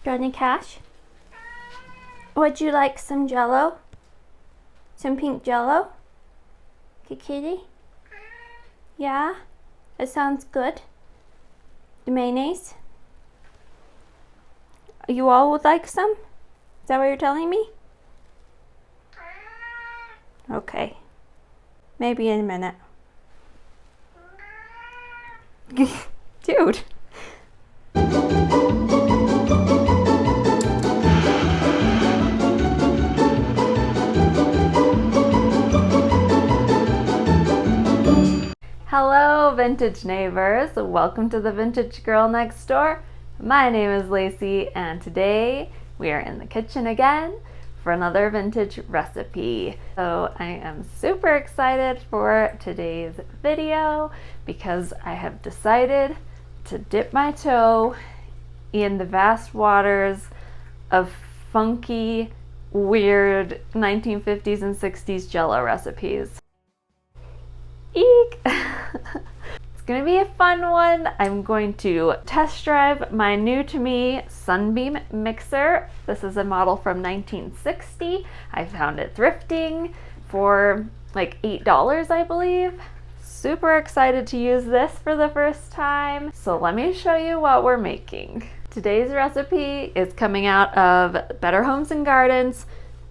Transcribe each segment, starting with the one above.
Got any cash? Would you like some Jello? Some pink Jello? Okay, kitty? Yeah? That sounds good. The mayonnaise? You all would like some? Is that what you're telling me? Okay. Maybe in a minute. Dude. Hello, vintage neighbors. Welcome to the Vintage Girl Next Door. My name is Laci, and today we are in the kitchen again for another vintage recipe. So I am super excited for today's video because I have decided to dip my toe in the vast waters of funky, weird 1950s and 60s Jello recipes. Eek! It's gonna be a fun one. I'm going to test drive my new to me Sunbeam mixer. This is a model from 1960. I found it thrifting for like $8, I believe. Super excited to use this for the first time. So let me show you what we're making. Today's recipe is coming out of Better Homes and Gardens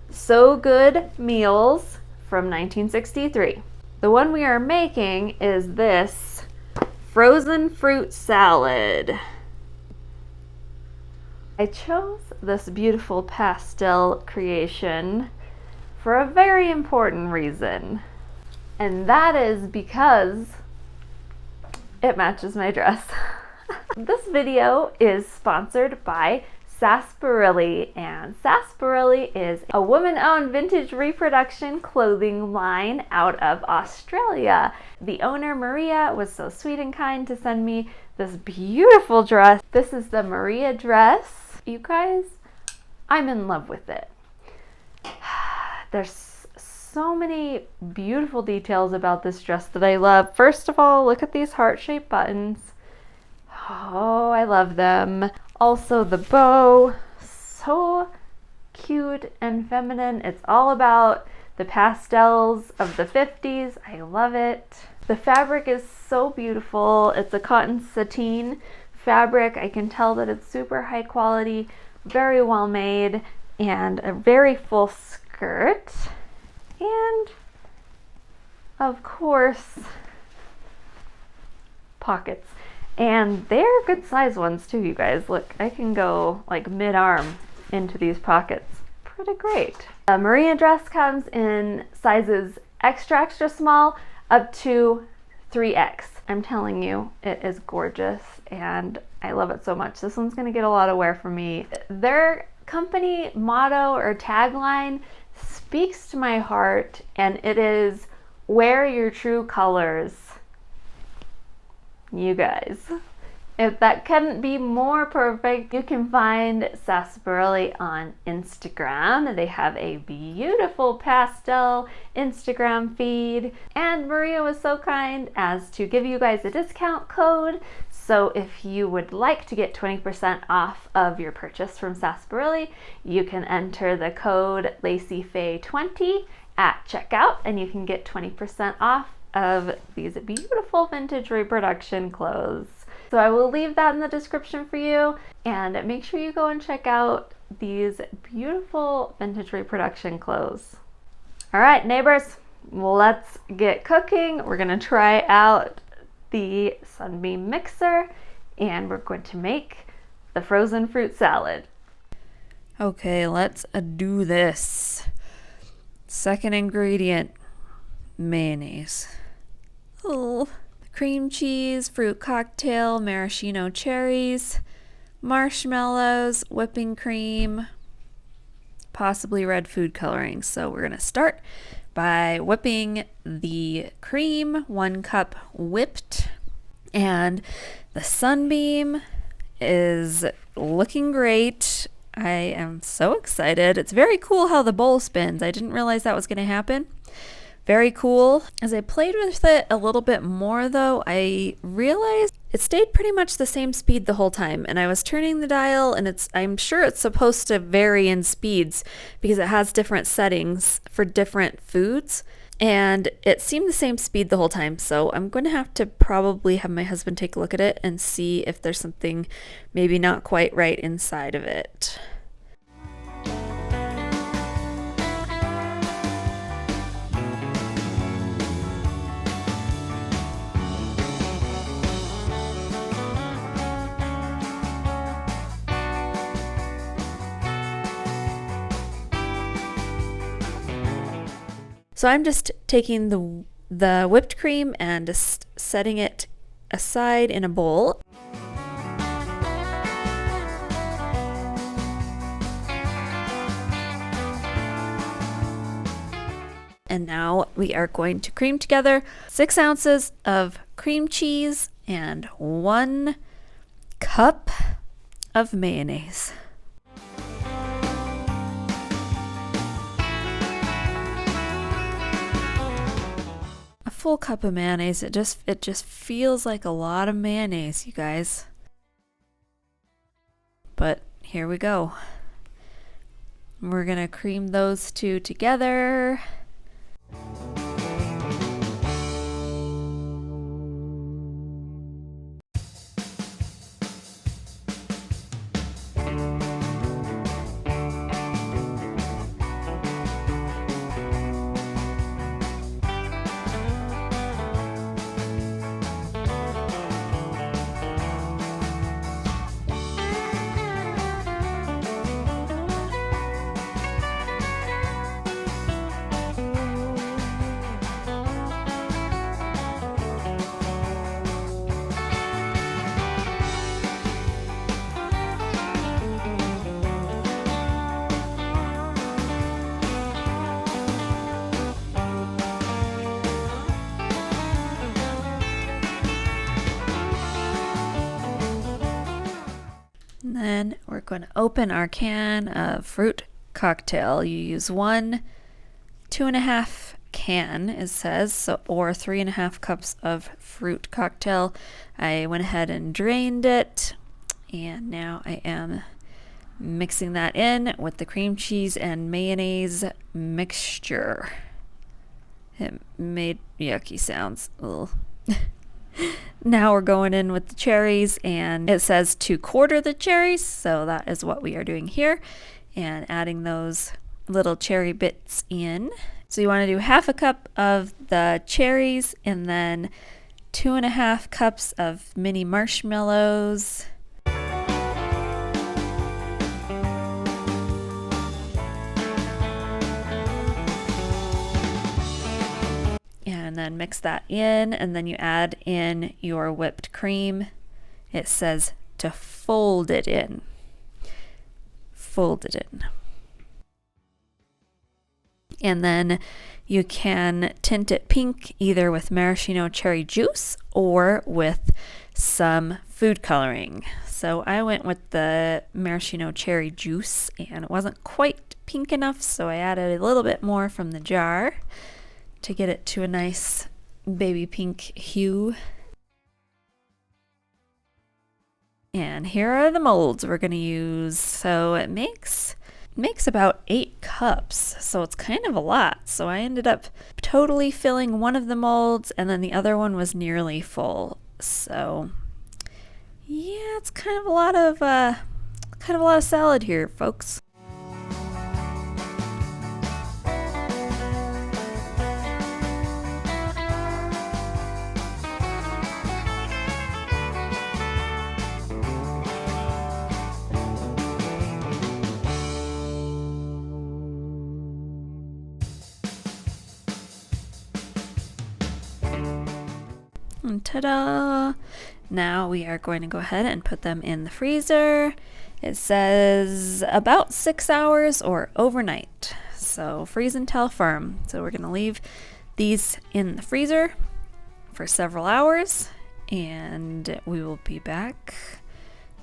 So Good Meals from 1963. The one we are making is this frozen fruit salad. I chose this beautiful pastel creation for a very important reason, and that is because it matches my dress. This video is sponsored by Sarsaparilla, and Sarsaparilla is a woman-owned vintage reproduction clothing line out of Australia. The owner, Maria, was so sweet and kind to send me this beautiful dress. This is the Maria dress. You guys, I'm in love with it. There's so many beautiful details about this dress that I love. First of all, look at these heart-shaped buttons. Oh, I love them. Also the bow, so cute and feminine. It's all about the pastels of the 50s. I love it. The fabric is so beautiful. It's a cotton sateen fabric. I can tell that it's super high quality, very well made, and a very full skirt. And of course, pockets. And they're good size ones too, you guys. Look, I can go like mid-arm into these pockets. Pretty great. The Maria dress comes in sizes extra small up to 3X. I'm telling you, it is gorgeous and I love it so much. This one's gonna get a lot of wear from me. Their company motto or tagline speaks to my heart, and it is wear your true colors. You guys, if that couldn't be more perfect. You can find Sarsaparilla on Instagram. They have a beautiful pastel Instagram feed, and Maria was so kind as to give you guys a discount code. So if you would like to get 20% off of your purchase from Sarsaparilla, you can enter the code Laci Fay 20 at checkout, and you can get 20% off of these beautiful vintage reproduction clothes. So I will leave that in the description for you, and make sure you go and check out these beautiful vintage reproduction clothes. All right, neighbors, let's get cooking. We're gonna try out the Sunbeam mixer, and we're going to make the frozen fruit salad. Okay, let's do this. Second ingredient, mayonnaise. Oh, cream cheese, fruit cocktail, maraschino cherries, marshmallows, whipping cream, possibly red food coloring. So we're gonna start by whipping the cream, 1 cup whipped, and the Sunbeam is looking great. I am so excited. It's very cool how the bowl spins. I didn't realize that was gonna happen. very cool. As I played with it a little bit more though, I realized it stayed pretty much the same speed the whole time, and I was turning the dial, and I'm sure it's supposed to vary in speeds because it has different settings for different foods, and it seemed the same speed the whole time. So I'm going to have to probably have my husband take a look at it and see if there's something maybe not quite right inside of it. So I'm just taking the whipped cream and just setting it aside in a bowl. And now we are going to cream together 6 ounces of cream cheese and 1 cup of mayonnaise. Full cup of mayonnaise. It just feels like a lot of mayonnaise, you guys. But here we go. We're gonna cream those two together. And then we're going to open our can of fruit cocktail. You use 1 2.5 can, it says, so, or 3.5 cups of fruit cocktail. I went ahead and drained it, and now I am mixing that in with the cream cheese and mayonnaise mixture. It made yucky sounds. Ugh. Now we're going in with the cherries, and it says to quarter the cherries, so that is what we are doing here, and adding those little cherry bits in. So you want to do 1/2 cup of the cherries, and then 2.5 cups of mini marshmallows. And then mix that in, and then you add in your whipped cream. It says to fold it in. Fold it in. And then you can tint it pink either with maraschino cherry juice or with some food coloring. So I went with the maraschino cherry juice, and it wasn't quite pink enough, so I added a little bit more from the jar to get it to a nice baby pink hue. And here are the molds we're going to use. So it makes about 8 cups, so it's kind of a lot. So I ended up totally filling one of the molds, and then the other one was nearly full. So yeah, it's kind of a lot of salad here, folks. And ta-da! Now we are going to go ahead and put them in the freezer. It says about 6 hours or overnight. So freeze until firm. So we're going to leave these in the freezer for several hours, and we will be back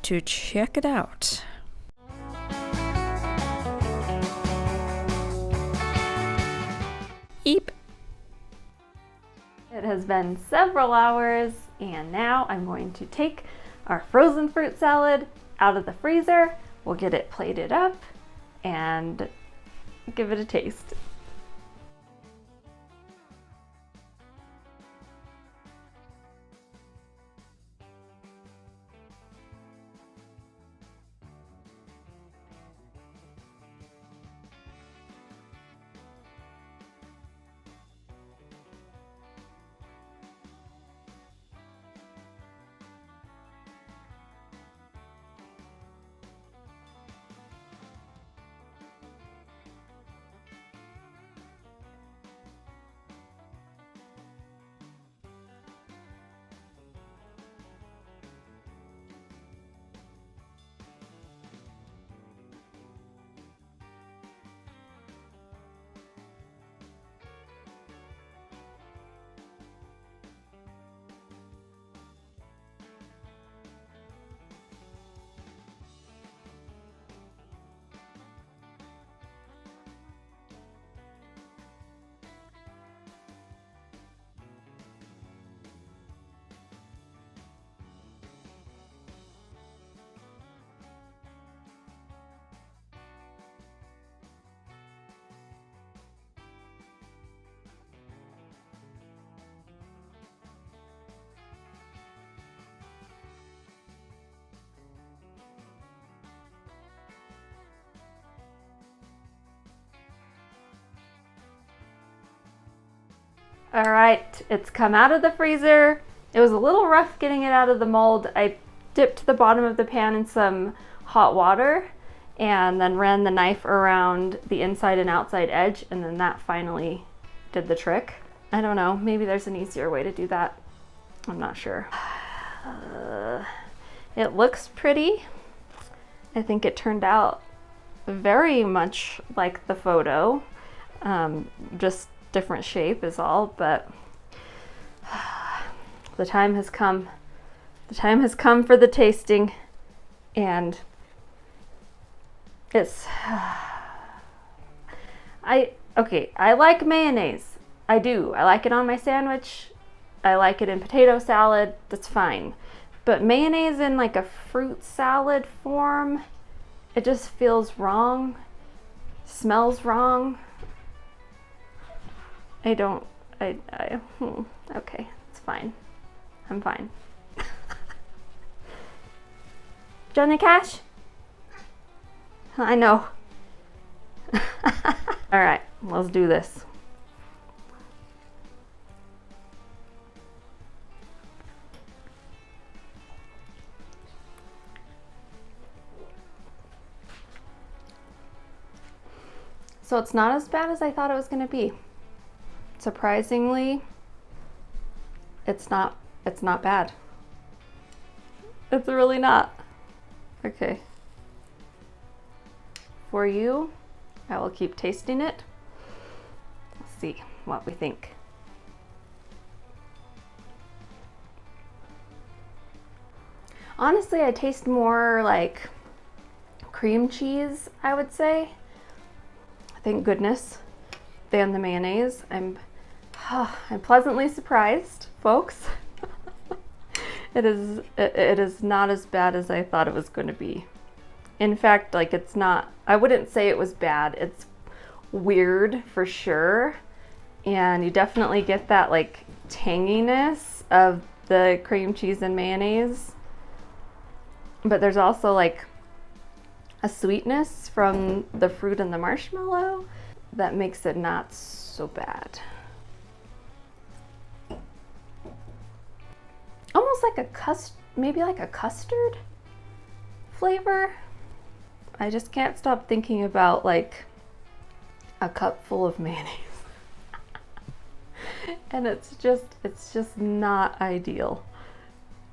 to check it out. Eep. has been several hours, and now I'm going to take our frozen fruit salad out of the freezer. We'll get it plated up and give it a taste. All right, it's come out of the freezer. It was a little rough getting it out of the mold. I dipped the bottom of the pan in some hot water and then ran the knife around the inside and outside edge, and then that finally did the trick. I don't know, maybe there's an easier way to do that. I'm not sure. It looks pretty. I think it turned out very much like the photo, just different shape is all, but the time has come. The time has come for the tasting, and it's I like mayonnaise. I do. I like it on my sandwich. I like it in potato salad. That's fine. But mayonnaise in like a fruit salad form, it just feels wrong. Smells wrong. Okay, it's fine. I'm fine. Johnny Cash? I know. All right, let's do this. So it's not as bad as I thought it was going to be. Surprisingly, it's not bad. It's really not. Okay. For you, I will keep tasting it. Let's see what we think. Honestly, I taste more like cream cheese, I would say. Thank goodness. Than the mayonnaise. I'm pleasantly surprised, folks. It is not as bad as I thought it was going to be. In fact, like, it's not, I wouldn't say it was bad. It's weird for sure. And you definitely get that like tanginess of the cream cheese and mayonnaise. But there's also like a sweetness from the fruit and the marshmallow that makes it not so bad. Almost like maybe like a custard flavor. I just can't stop thinking about like a cup full of mayonnaise. And it's just not ideal.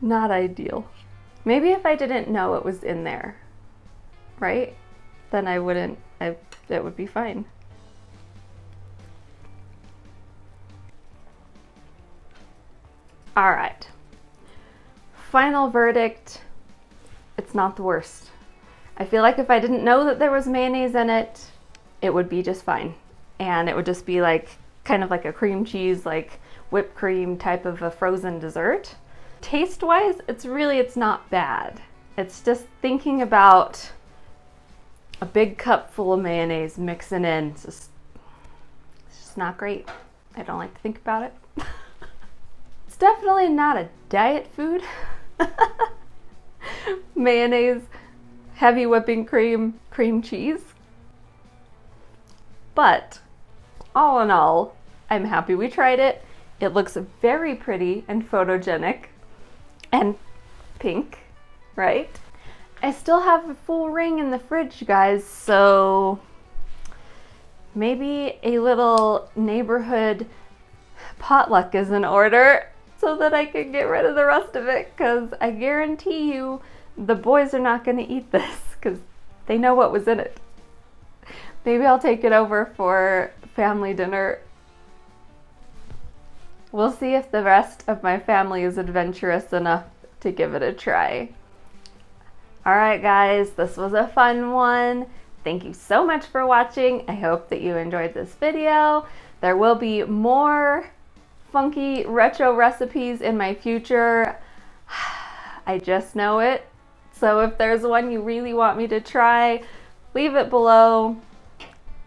Not ideal. Maybe if I didn't know it was in there, right? Then it would be fine. All right. Final verdict. It's not the worst. I feel like if I didn't know that there was mayonnaise in it, it would be just fine. And it would just be like kind of like a cream cheese, like whipped cream type of a frozen dessert. Taste-wise, it's not bad. It's just thinking about a big cup full of mayonnaise mixing in. It's just not great. I don't like to think about it. It's definitely not a diet food. Mayonnaise, heavy whipping cream, cream cheese. But all in all, I'm happy we tried it. It looks very pretty and photogenic and pink, right? I still have a full ring in the fridge, guys, so maybe a little neighborhood potluck is in order so that I can get rid of the rest of it, because I guarantee you the boys are not going to eat this because they know what was in it. Maybe I'll take it over for family dinner. We'll see if the rest of my family is adventurous enough to give it a try. All right, guys, this was a fun one. Thank you so much for watching. I hope that you enjoyed this video. There will be more funky retro recipes in my future. I just know it. So if there's one you really want me to try, leave it below.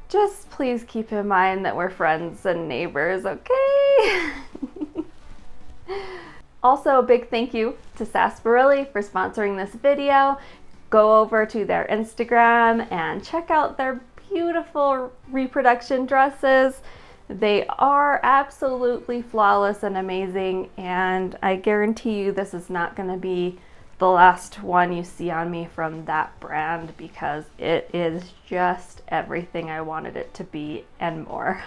Just please keep in mind that we're friends and neighbors, okay? Also, a big thank you to Sarsaparilla for sponsoring this video. Go over to their Instagram and check out their beautiful reproduction dresses. They are absolutely flawless and amazing, and I guarantee you this is not going to be the last one you see on me from that brand, because it is just everything I wanted it to be and more.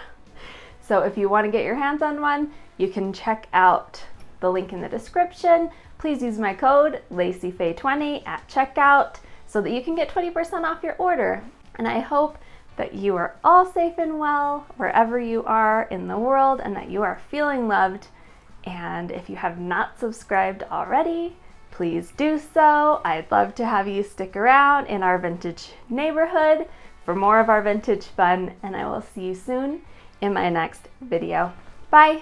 So if you want to get your hands on one, you can check out the link in the description. Please use my code LaciFay20 at checkout so that you can get 20% off your order. And I hope that you are all safe and well wherever you are in the world, and that you are feeling loved. And if you have not subscribed already, please do so. I'd love to have you stick around in our vintage neighborhood for more of our vintage fun, and I will see you soon in my next video. Bye!